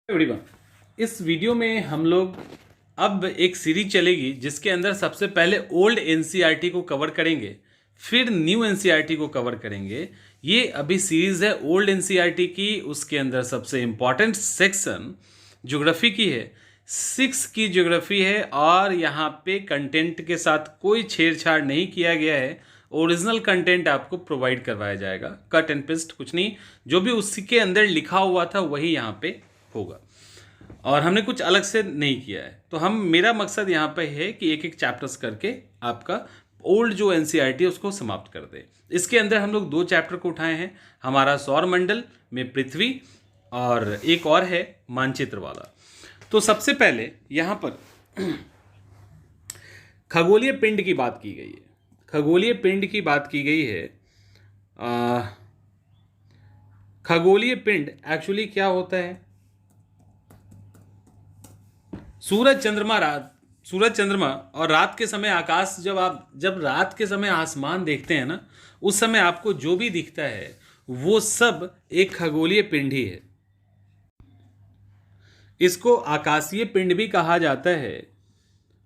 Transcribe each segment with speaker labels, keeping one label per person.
Speaker 1: Everyone, इस video में हम लोग अब एक सीरीज चलेगी जिसके अंदर सबसे पहले ओल्ड एनसीईआरटी को कवर करेंगे, फिर न्यू एनसीईआरटी को कवर करेंगे। ये अभी सीरीज है ओल्ड एनसीईआरटी की। उसके अंदर सबसे इम्पॉर्टेंट सेक्शन ज्योग्राफी की है, 6 की ज्योग्राफी है, और यहाँ पे कंटेंट के साथ कोई छेड़छाड़ नहीं किया गया है। ओरिजिनल कंटेंट आपको प्रोवाइड करवाया जाएगा, कट एंड पेस्ट कुछ नहीं। जो भी उसके अंदर लिखा हुआ था वही यहाँ पे होगा, और हमने कुछ अलग से नहीं किया है। तो मेरा मकसद यहाँ पे है कि एक एक चैप्टर्स करके आपका ओल्ड जो एनसीईआरटी है उसको समाप्त कर दे। इसके अंदर हम लोग 2 चैप्टर को उठाए हैं, हमारा सौर मंडल में पृथ्वी, और एक और है मानचित्र वाला। तो सबसे पहले यहाँ पर खगोलीय पिंड की बात की गई है। खगोलीय पिंड की बात की गई है। खगोलीय पिंड एक्चुअली क्या होता है? सूरज चंद्रमा और रात के समय आकाश, जब रात के समय आसमान देखते हैं ना, उस समय आपको जो भी दिखता है वो सब एक खगोलीय पिंड ही है। इसको आकाशीय पिंड भी कहा जाता है,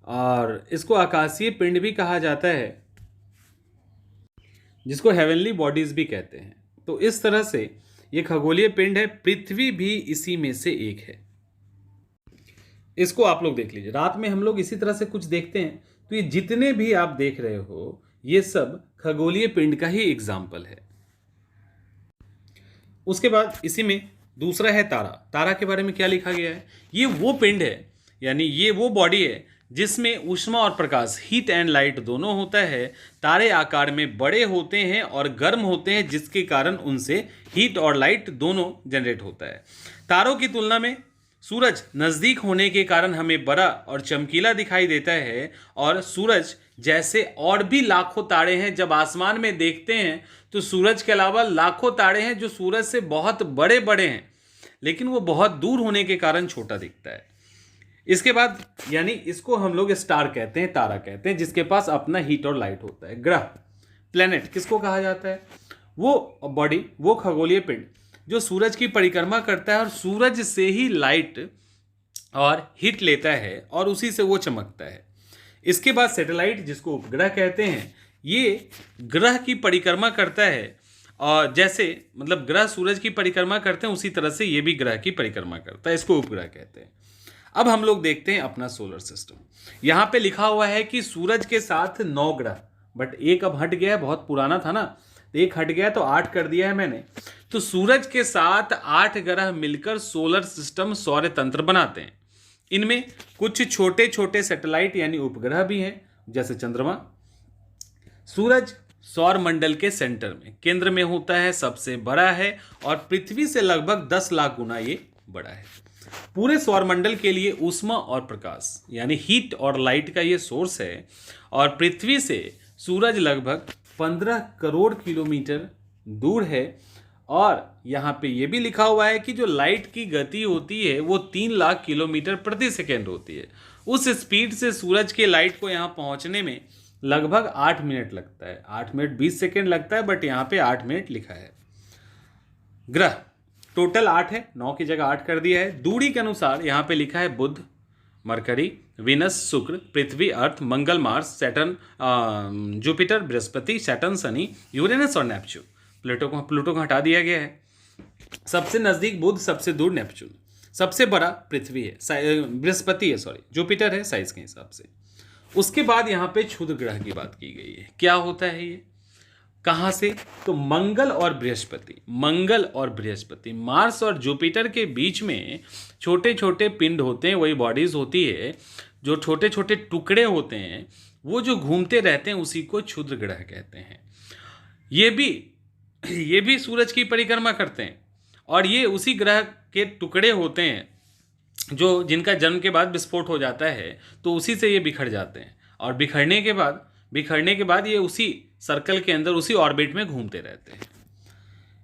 Speaker 1: और इसको आकाशीय पिंड भी कहा जाता है, जिसको हेवनली बॉडीज भी कहते हैं। तो इस तरह से ये खगोलीय पिंड है। पृथ्वी भी इसी में से एक है। इसको आप लोग देख लीजिए। रात में हम लोग इसी तरह से कुछ देखते हैं, तो ये जितने भी आप देख रहे हो ये सब खगोलीय पिंड का ही एग्जाम्पल है। उसके बाद इसी में दूसरा है तारा। तारा के बारे में क्या लिखा गया है? ये वो पिंड है, यानी ये वो बॉडी है जिसमें ऊष्मा और प्रकाश, हीट एंड लाइट दोनों होता है। तारे आकार में बड़े होते हैं और गर्म होते हैं, जिसके कारण उनसे हीट और लाइट दोनों जनरेट होता है। तारों की तुलना में सूरज नज़दीक होने के कारण हमें बड़ा और चमकीला दिखाई देता है, और सूरज जैसे और भी लाखों तारे हैं, जब आसमान में देखते हैं तो सूरज के अलावा लाखों तारे हैं जो सूरज से बहुत बड़े बड़े हैं, लेकिन वो बहुत दूर होने के कारण छोटा दिखता है। इसके बाद यानी इसको हम लोग स्टार कहते हैं, तारा कहते हैं, जिसके पास अपना हीट और लाइट होता है। ग्रह, प्लेनेट किसको कहा जाता है? वो बॉडी, वो खगोलीय पिंड जो सूरज की परिक्रमा करता है और सूरज से ही लाइट और हीट लेता है, और उसी से वो चमकता है। इसके बाद सैटेलाइट, जिसको उपग्रह कहते हैं, ये ग्रह की परिक्रमा करता है, और जैसे मतलब ग्रह सूरज की परिक्रमा करते हैं उसी तरह से ये भी ग्रह की परिक्रमा करता है, इसको उपग्रह कहते हैं। अब हम लोग देखते हैं अपना सोलर सिस्टम। यहाँ पे लिखा हुआ है कि सूरज के साथ 9 ग्रह, बट एक अब हट गया है, बहुत पुराना था ना, तो एक हट गया तो 8 कर दिया है मैंने। तो सूरज के साथ 8 ग्रह मिलकर सोलर सिस्टम, सौर तंत्र बनाते हैं। इनमें कुछ छोटे छोटे सैटेलाइट यानी उपग्रह भी हैं, जैसे चंद्रमा। सूरज सौर मंडल के सेंटर में, केंद्र में होता है, सबसे बड़ा है, और पृथ्वी से लगभग 10 लाख गुना ये बड़ा है। पूरे सौर मंडल के लिए ऊष्मा और प्रकाश यानी हीट और लाइट का ये सोर्स है, और पृथ्वी से सूरज लगभग 15 करोड़ किलोमीटर दूर है। और यहाँ पे ये भी लिखा हुआ है कि जो लाइट की गति होती है वो 3 लाख किलोमीटर प्रति सेकेंड होती है। उस स्पीड से सूरज के लाइट को यहाँ पहुँचने में लगभग 8 मिनट लगता है। 8 मिनट 20 सेकेंड लगता है, बट यहाँ पे 8 मिनट लिखा है। ग्रह टोटल 8 है, 9 की जगह 8 कर दिया है। दूरी के अनुसार यहाँ पे लिखा है बुध, मरकरी, विनस, शुक्र, पृथ्वी, अर्थ, मंगल, मार्स, सैटर्न, जुपिटर, बृहस्पति, सैटर्न, शनि, यूरेनस और नेपच्यून। प्लूटो को हटा दिया गया है। सबसे नजदीक बुध, सबसे दूर नेपच्यून, सबसे बड़ा पृथ्वी है, बृहस्पति है, सॉरी जुपिटर है साइज के हिसाब से। उसके बाद यहाँ पे क्षुद्र ग्रह की बात की गई है। क्या होता है ये, कहाँ से? तो मंगल और बृहस्पति, मार्स और जुपिटर के बीच में छोटे छोटे पिंड होते हैं, वही बॉडीज होती है, जो छोटे छोटे टुकड़े होते हैं, वो जो घूमते रहते हैं उसी को क्षुद्र ग्रह कहते हैं। ये भी सूरज की परिक्रमा करते हैं, और ये उसी ग्रह के टुकड़े होते हैं जो जिनका जन्म के बाद विस्फोट हो जाता है, तो उसी से ये बिखर जाते हैं, और बिखरने के बाद ये उसी सर्कल के अंदर, उसी ऑर्बिट में घूमते रहते हैं।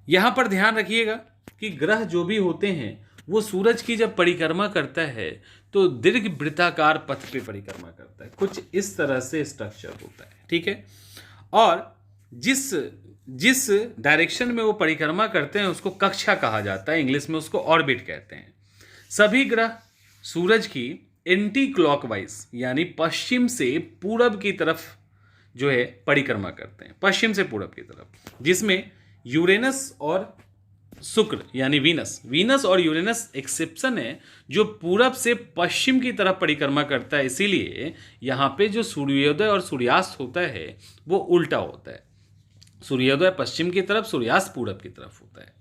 Speaker 1: यहाँ पर ध्यान रखिएगा कि ग्रह जो भी होते हैं वो सूरज की जब परिक्रमा करता है तो दीर्घ वृत्ताकार पथ पे परिक्रमा करता है, कुछ इस तरह से स्ट्रक्चर होता है, ठीक है। और जिस डायरेक्शन में वो परिक्रमा करते हैं उसको कक्षा कहा जाता है, इंग्लिश में उसको ऑर्बिट कहते हैं। सभी ग्रह सूरज की एंटी क्लॉकवाइज यानी पश्चिम से पूरब की तरफ जो है परिक्रमा करते हैं, पश्चिम से पूरब की तरफ, जिसमें यूरेनस और शुक्र यानी वीनस और यूरेनस एक्सेप्शन है, जो पूरब से पश्चिम की तरफ परिक्रमा करता है। इसीलिए यहाँ पे जो सूर्योदय और सूर्यास्त होता है वो उल्टा होता है, सूर्योदय पश्चिम की तरफ, सूर्यास्त पूरब की तरफ होता है।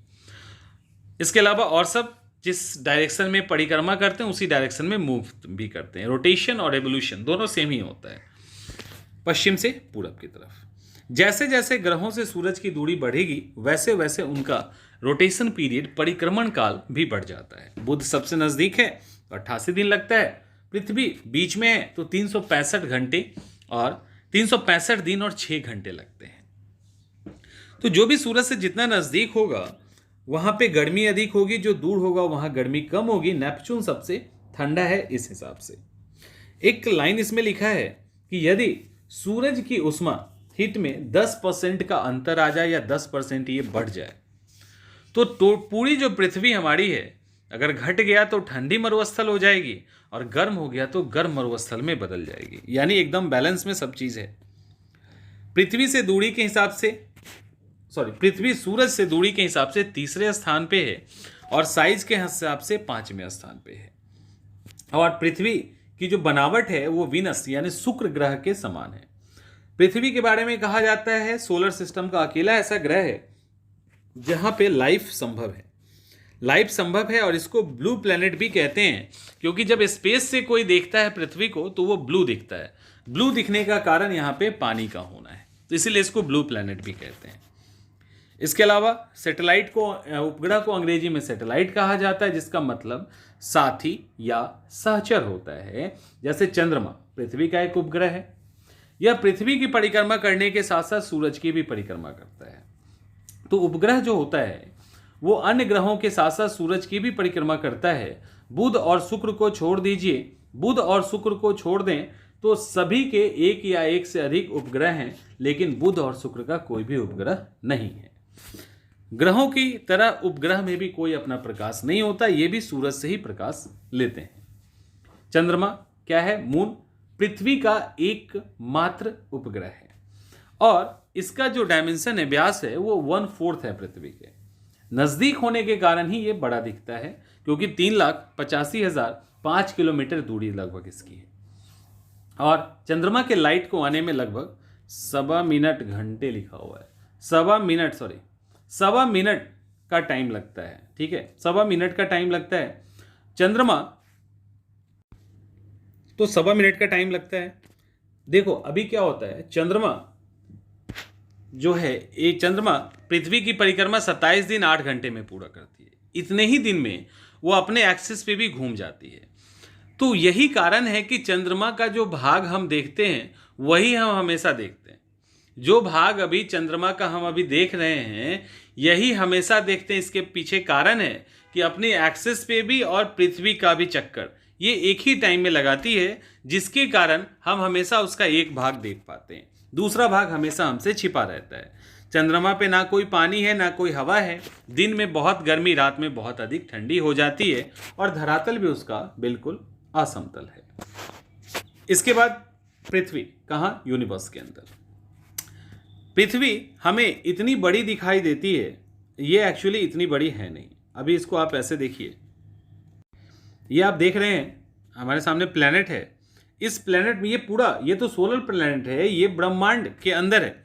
Speaker 1: इसके अलावा और सब जिस डायरेक्शन में परिक्रमा करते हैं उसी डायरेक्शन में मूव भी करते हैं। रोटेशन और रेवोल्यूशन दोनों सेम ही होता है, पश्चिम से पूरब की तरफ। जैसे जैसे ग्रहों से सूरज की दूरी बढ़ेगी वैसे वैसे उनका रोटेशन पीरियड, परिक्रमण काल भी बढ़ जाता है। बुध सबसे नजदीक है तो 88 दिन लगता है, पृथ्वी बीच में है तो 365 घंटे और 365 दिन और 6 घंटे लगते हैं। तो जो भी सूरज से जितना नजदीक होगा वहां पे गर्मी अधिक होगी, जो दूर होगा वहां गर्मी कम होगी। नेपच्यून सबसे ठंडा है इस हिसाब से। एक लाइन इसमें लिखा है कि यदि सूरज की उष्मा हीट में 10% का अंतर आ जाए या 10% ये बढ़ जाए तो पूरी जो पृथ्वी हमारी है, अगर घट गया तो ठंडी मरुस्थल हो जाएगी और गर्म हो गया तो गर्म मरुस्थल में बदल जाएगी। यानी एकदम बैलेंस में सब चीज है। पृथ्वी से दूरी के हिसाब से पृथ्वी सूरज से दूरी के हिसाब से तीसरे स्थान पे है और साइज के हिसाब से 5वें स्थान पे है। और पृथ्वी की जो बनावट है वो वीनस यानी शुक्र ग्रह के समान है। पृथ्वी के बारे में कहा जाता है सोलर सिस्टम का अकेला ऐसा ग्रह है जहां पे लाइफ संभव है। लाइफ संभव है और इसको ब्लू प्लेनेट भी कहते हैं, क्योंकि जब स्पेस से कोई देखता है पृथ्वी को तो वो ब्लू दिखता है। ब्लू दिखने का कारण यहाँ पे पानी का होना है, तो इसीलिए इसको ब्लू प्लेनेट भी कहते हैं। इसके अलावा सैटेलाइट को, उपग्रह को अंग्रेजी में सैटेलाइट कहा जाता है, जिसका मतलब साथी या सहचर होता है। जैसे चंद्रमा पृथ्वी का एक उपग्रह है, यह पृथ्वी की परिक्रमा करने के साथ साथ सूरज की भी परिक्रमा करता है। तो उपग्रह जो होता है वो अन्य ग्रहों के साथ साथ सूरज की भी परिक्रमा करता है। बुध और शुक्र को छोड़ दीजिए, बुध और शुक्र को छोड़ दें तो सभी के एक या एक से अधिक उपग्रह हैं, लेकिन बुध और शुक्र का कोई भी उपग्रह नहीं है। ग्रहों की तरह उपग्रह में भी कोई अपना प्रकाश नहीं होता, ये भी सूरज से ही प्रकाश लेते हैं। चंद्रमा क्या है? मून पृथ्वी का एक मात्र उपग्रह है और इसका जो डायमेंशन है, व्यास है, वो 1/4 है पृथ्वी के। नजदीक होने के कारण ही ये बड़ा दिखता है, क्योंकि 3,85,005 किलोमीटर दूरी लगभग इसकी है। और चंद्रमा के लाइट को आने में लगभग 1.25 मिनट घंटे लिखा हुआ है, 1.25 मिनट का टाइम लगता है। ठीक है, 1.25 मिनट का टाइम लगता है चंद्रमा, तो 1.25 मिनट का टाइम लगता है। देखो अभी क्या होता है, चंद्रमा जो है, ये चंद्रमा पृथ्वी की परिक्रमा 27 दिन 8 घंटे में पूरा करती है। इतने ही दिन में वो अपने एक्सिस पे भी घूम जाती है। तो यही कारण है कि चंद्रमा का जो भाग हम देखते हैं वही हम हमेशा देखते हैं। जो भाग अभी चंद्रमा का हम अभी देख रहे हैं यही हमेशा देखते हैं। इसके पीछे कारण है कि अपने एक्सिस पे भी और पृथ्वी का भी चक्कर ये एक ही टाइम में लगाती है, जिसके कारण हम हमेशा उसका एक भाग देख पाते हैं, दूसरा भाग हमेशा हमसे छिपा रहता है। चंद्रमा पे ना कोई पानी है ना कोई हवा है, दिन में बहुत गर्मी, रात में बहुत अधिक ठंडी हो जाती है और धरातल भी उसका बिल्कुल असमतल है। इसके बाद पृथ्वी कहाँ? यूनिवर्स के अंदर। पृथ्वी हमें इतनी बड़ी दिखाई देती है, ये एक्चुअली इतनी बड़ी है नहीं। अभी इसको आप ऐसे देखिए, ये आप देख रहे हैं हमारे सामने प्लेनेट है। इस प्लेनेट में ये पूरा, ये तो सोलर प्लेनेट है, ये ब्रह्मांड के अंदर है।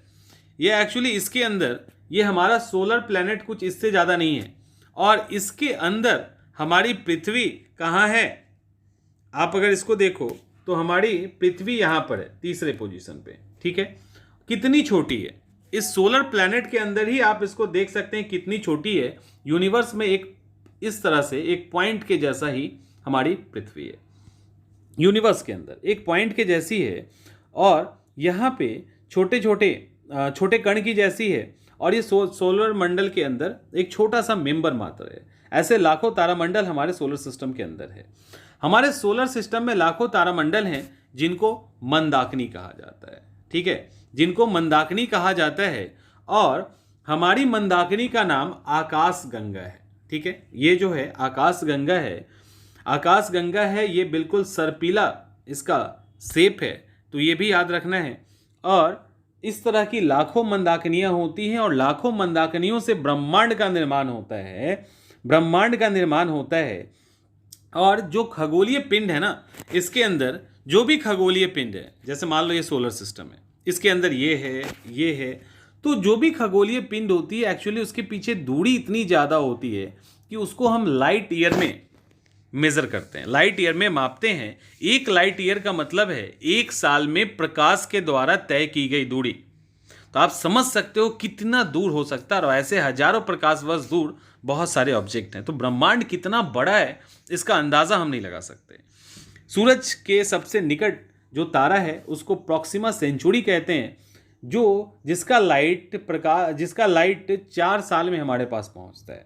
Speaker 1: ये एक्चुअली इसके अंदर, ये हमारा सोलर प्लेनेट कुछ इससे ज़्यादा नहीं है और इसके अंदर हमारी पृथ्वी कहाँ है? आप अगर इसको देखो तो हमारी पृथ्वी यहाँ पर है, तीसरे पोजीशन पे। ठीक है, कितनी छोटी है। इस सोलर प्लेनेट के अंदर ही आप इसको देख सकते हैं कितनी छोटी है। यूनिवर्स में एक इस तरह से एक पॉइंट के जैसा ही हमारी पृथ्वी है, यूनिवर्स के अंदर एक पॉइंट के जैसी है और यहाँ पे छोटे छोटे कण की जैसी है और ये सोलर मंडल के अंदर एक छोटा सा मेंबर मात्र है। ऐसे लाखों तारामंडल हमारे सोलर सिस्टम के अंदर है। हमारे सोलर सिस्टम में लाखों तारामंडल हैं जिनको मंदाकिनी कहा जाता है। ठीक है, जिनको मंदाकिनी कहा जाता है और हमारी मंदाकिनी का नाम आकाश गंगा है। ठीक है, ये जो है आकाश गंगा है। आकाशगंगा है ये बिल्कुल सर्पिला इसका शेप है, तो ये भी याद रखना है। और इस तरह की लाखों मंदाकिनियां होती हैं और लाखों मंदाकिनियों से ब्रह्मांड का निर्माण होता है, ब्रह्मांड का निर्माण होता है। और जो खगोलीय पिंड है ना, इसके अंदर जो भी खगोलीय पिंड है, जैसे मान लो ये सोलर सिस्टम है, इसके अंदर ये है, ये है, तो जो भी खगोलीय पिंड होती है एक्चुअली उसके पीछे दूरी इतनी ज़्यादा होती है कि उसको हम लाइट ईयर में मेजर करते हैं, लाइट ईयर में मापते हैं। एक लाइट ईयर का मतलब है एक साल में प्रकाश के द्वारा तय की गई दूरी। तो आप समझ सकते हो कितना दूर हो सकता है, और ऐसे हजारों प्रकाश वर्ष दूर बहुत सारे ऑब्जेक्ट हैं। तो ब्रह्मांड कितना बड़ा है इसका अंदाजा हम नहीं लगा सकते। सूरज के सबसे निकट जो तारा है उसको प्रॉक्सिमा सेंचुरी कहते हैं, जो जिसका लाइट 4 साल में हमारे पास पहुंचता है।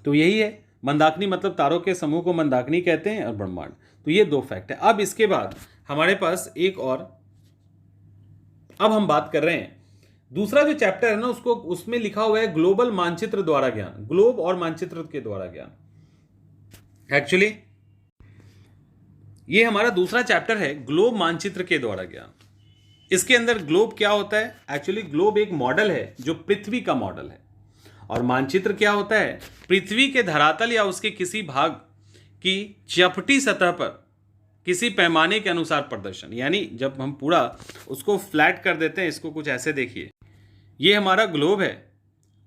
Speaker 1: तो यही है, मंदाकिनी मतलब तारों के समूह को मंदाकिनी कहते हैं, और ब्रह्मांड। तो ये 2 फैक्ट है। अब इसके बाद हमारे पास एक और, अब हम बात कर रहे हैं दूसरा जो चैप्टर है ना, उसमें लिखा हुआ है ग्लोबल मानचित्र द्वारा ज्ञान, ग्लोब और मानचित्र के द्वारा ज्ञान। एक्चुअली ये हमारा दूसरा चैप्टर है, ग्लोब मानचित्र के द्वारा ज्ञान। इसके अंदर ग्लोब क्या होता है? एक्चुअली ग्लोब एक मॉडल है जो पृथ्वी का मॉडल है, और मानचित्र क्या होता है? पृथ्वी के धरातल या उसके किसी भाग की चपटी सतह पर किसी पैमाने के अनुसार प्रदर्शन। यानी जब हम पूरा उसको फ्लैट कर देते हैं, इसको कुछ ऐसे देखिए, ये हमारा ग्लोब है,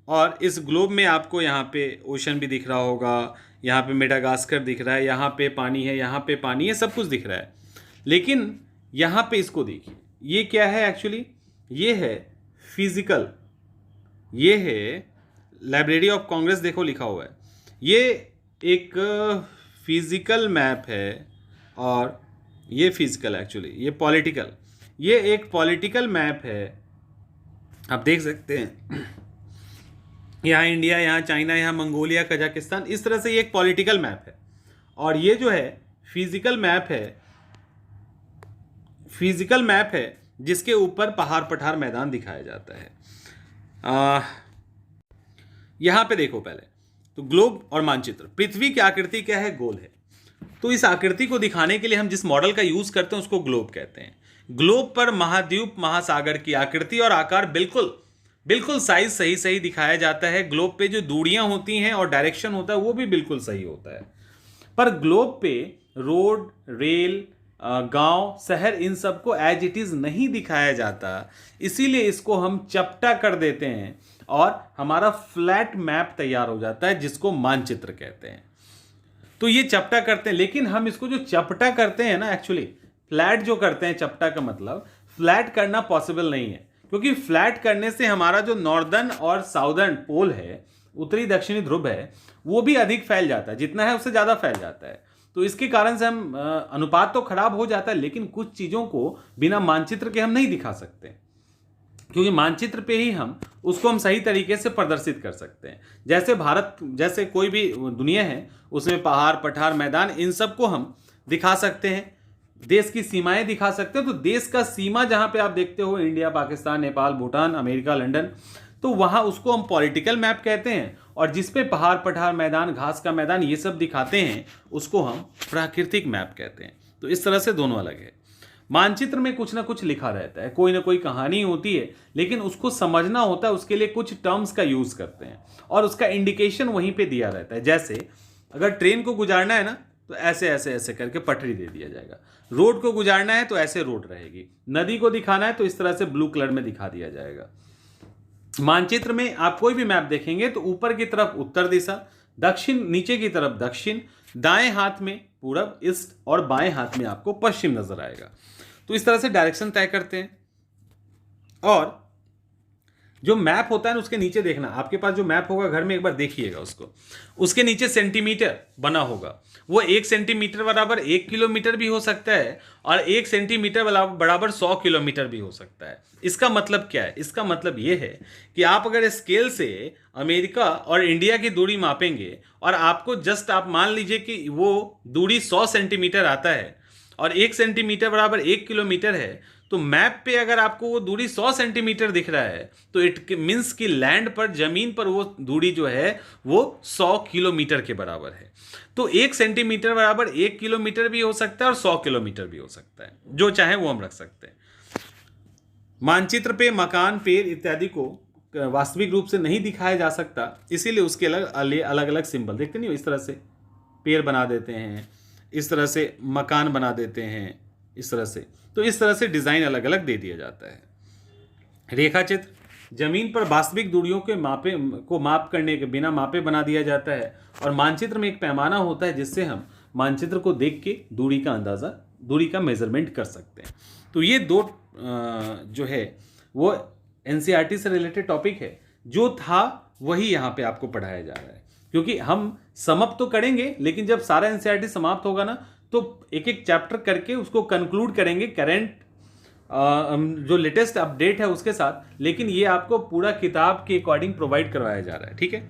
Speaker 1: और इस ग्लोब में आपको यहाँ पे ओशन भी दिख रहा होगा, यहाँ पे मेडागास्कर दिख रहा है, यहाँ पे पानी है, यहाँ पे पानी है, सब कुछ दिख रहा है। लेकिन यहाँ पे इसको देखिए, ये क्या है? एक्चुअली ये है फिजिकल, ये है लाइब्रेरी ऑफ कांग्रेस, देखो लिखा हुआ है, ये एक फिजिकल मैप है, और ये फिजिकल, एक्चुअली ये पॉलिटिकल, ये एक पॉलिटिकल मैप है। आप देख सकते हैं यहाँ इंडिया, यहाँ चाइना, यहाँ मंगोलिया, कजाकिस्तान, इस तरह से ये एक पॉलिटिकल मैप है। और ये जो है फिजिकल मैप है, फिजिकल मैप है जिसके ऊपर पहाड़ पठार मैदान दिखाया जाता है। यहाँ पे देखो पहले तो ग्लोब और मानचित्र। पृथ्वी की आकृति क्या है? गोल है। तो इस आकृति को दिखाने के लिए हम जिस मॉडल का यूज करते हैं उसको ग्लोब कहते हैं। ग्लोब पर महाद्वीप, महासागर की आकृति और आकार बिल्कुल साइज सही दिखाया जाता है। ग्लोब पे जो दूरियां होती हैं और डायरेक्शन होता है वो भी बिल्कुल सही होता है। पर ग्लोब पे रोड, रेल, गांव, शहर, इन सबको एज इट इज नहीं दिखाया जाता, इसीलिए इसको हम चपटा कर देते हैं और हमारा फ्लैट मैप तैयार हो जाता है जिसको मानचित्र कहते हैं। तो ये चपटा करते हैं, लेकिन हम इसको जो चपटा करते हैं ना, एक्चुअली फ्लैट जो करते हैं, चपटा का मतलब फ्लैट करना पॉसिबल नहीं है, क्योंकि फ्लैट करने से हमारा जो नॉर्दर्न और साउदर्न पोल है, उत्तरी दक्षिणी ध्रुव है, वो भी अधिक फैल जाता है, जितना है उससे ज़्यादा फैल जाता है। तो इसके कारण से हम अनुपात तो खराब हो जाता है, लेकिन कुछ चीज़ों को बिना मानचित्र के हम नहीं दिखा सकते, क्योंकि मानचित्र पे ही हम उसको सही तरीके से प्रदर्शित कर सकते हैं। जैसे भारत, जैसे कोई भी दुनिया है, उसमें पहाड़, पठार, मैदान, इन सब को हम दिखा सकते हैं, देश की सीमाएं दिखा सकते हैं। तो देश का सीमा जहां पे आप देखते हो, India, Pakistan, Nepal, Bhutan, America, London, तो वहां उसको हम पॉलिटिकल मैप कहते हैं। और जिसपे पहाड़, पठार, मैदान, घास का मैदान, ये सब दिखाते हैं, उसको हम प्राकृतिक मैप कहते हैं। तो इस तरह से दोनों अलग है। मानचित्र में कुछ ना कुछ लिखा रहता है, कोई ना कोई कहानी होती है, लेकिन उसको समझना होता है, उसके लिए कुछ टर्म्स का यूज करते हैं और उसका इंडिकेशन वहीं पे दिया रहता है। जैसे अगर ट्रेन को गुजारना है ना, तो ऐसे ऐसे ऐसे करके पटरी दे दिया जाएगा। रोड को गुजारना है तो ऐसे रोड रहेगी। नदी को दिखाना है तो इस तरह से ब्लू कलर में दिखा दिया जाएगा। मानचित्र में आप कोई भी मैप देखेंगे तो ऊपर की तरफ उत्तर दिशा, दक्षिण, नीचे की तरफ दक्षिण, दाएं हाथ में पूरब, ईस्ट, और बाएं हाथ में आपको पश्चिम नजर आएगा। तो इस तरह से डायरेक्शन तय करते हैं। और जो मैप होता है ना, उसके नीचे देखना, आपके पास जो मैप होगा घर में, एक बार देखिएगा उसको, उसके नीचे सेंटीमीटर बना होगा। वो 1 सेंटीमीटर बराबर 1 किलोमीटर भी हो सकता है, और 1 सेंटीमीटर बराबर 100 किलोमीटर भी हो सकता है। इसका मतलब क्या है? इसका मतलब ये है कि आप अगर स्केल से अमेरिका और इंडिया की दूरी मापेंगे, और आपको जस्ट आप मान लीजिए कि वो दूरी 100 सेंटीमीटर आता है, और 1 सेंटीमीटर बराबर 1 किलोमीटर है, तो मैप पे अगर आपको वो दूरी 100 सेंटीमीटर दिख रहा है तो इट मीन्स कि लैंड पर, जमीन पर वो दूरी जो है वो 100 किलोमीटर के बराबर है। तो 1 सेंटीमीटर बराबर 1 किलोमीटर भी हो सकता है और 100 किलोमीटर भी हो सकता है, जो चाहे वो हम रख सकते हैं। मानचित्र पे मकान, पेड़ इत्यादि को वास्तविक रूप से नहीं दिखाया जा सकता, इसीलिए उसके अलग अलग सिंबल, देखते नहीं हो, इस तरह से पेड़ बना देते हैं, इस तरह से मकान बना देते हैं, इस तरह से। तो इस तरह से डिज़ाइन अलग अलग दे दिया जाता है। रेखाचित्र, जमीन पर वास्तविक दूरियों के माप करने के बिना मापे बना दिया जाता है, और मानचित्र में एक पैमाना होता है जिससे हम मानचित्र को देख के दूरी का अंदाज़ा, दूरी का मेजरमेंट कर सकते हैं। तो ये दो जो है वो एनसीईआरटी से रिलेटेड टॉपिक है, जो था वही यहाँ पे आपको पढ़ाया जा रहा है, क्योंकि हम समअप तो करेंगे, लेकिन जब सारा एनसीईआरटी समाप्त होगा ना तो एक एक चैप्टर करके उसको कंक्लूड करेंगे करेंट जो लेटेस्ट अपडेट है उसके साथ। लेकिन ये आपको पूरा किताब के अकॉर्डिंग प्रोवाइड करवाया जा रहा है, ठीक है।